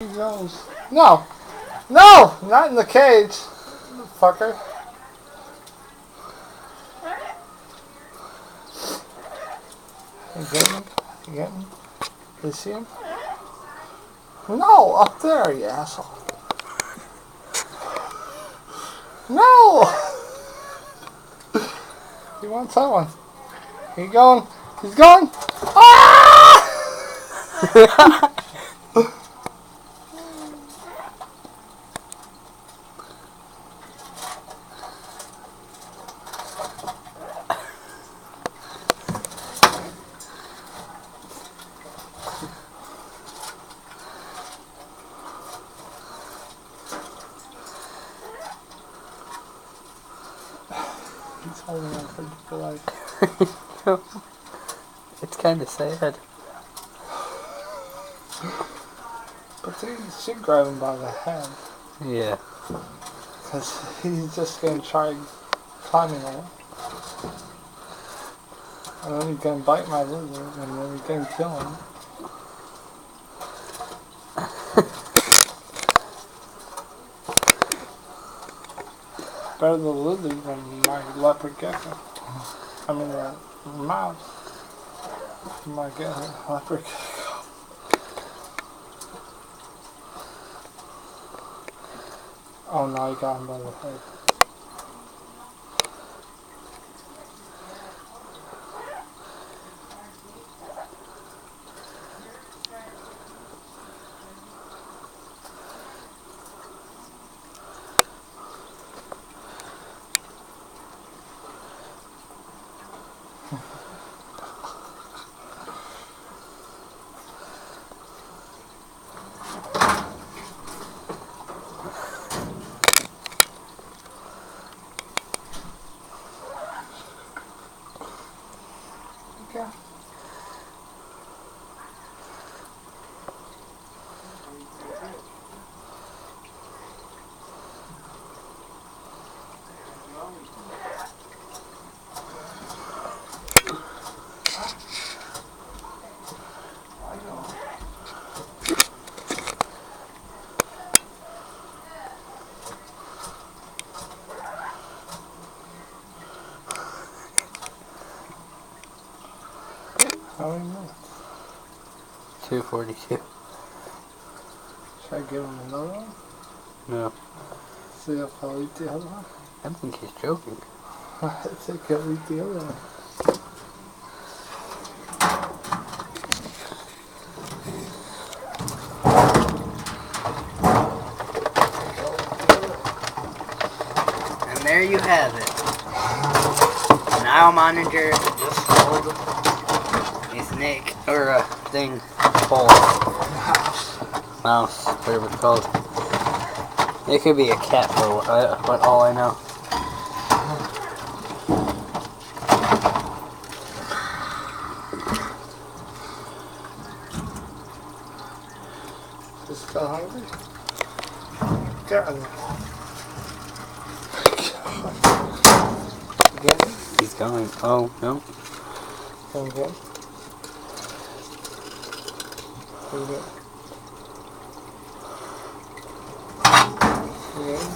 He goes. No! No! Not in the cage, fucker. You get me? You get me? You see him? No! Up there, you asshole. No! He wants that one. He's going. He's going. Ah! He's holding on for dear life. It's kind of sad. But you should grab him by the head. Yeah. Because he's just going to try climbing on it. And then he's going to bite my lizard, and then he's going to kill him. Better the lizard than my leopard gecko. I mean, mouse. My leopard gecko. Oh no, I got him by the head. Okay. How many minutes? 2:42. Should I give him another one? No. See if I'll eat the other one? I think he's joking. I think I'll eat the other one. And there you have it. The Nile monitor just sold a snake, or a thing, hole. Mouse, whatever it's called. It could be a cat for what all I know. Is he still hungry? God. Again? He's going. Oh, no. Again? Again? Again?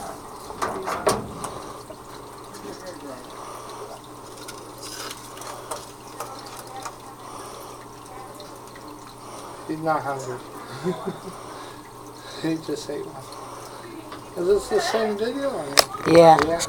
He's not hungry. He just ate one. Is this the same video? Or? Yeah. Yeah.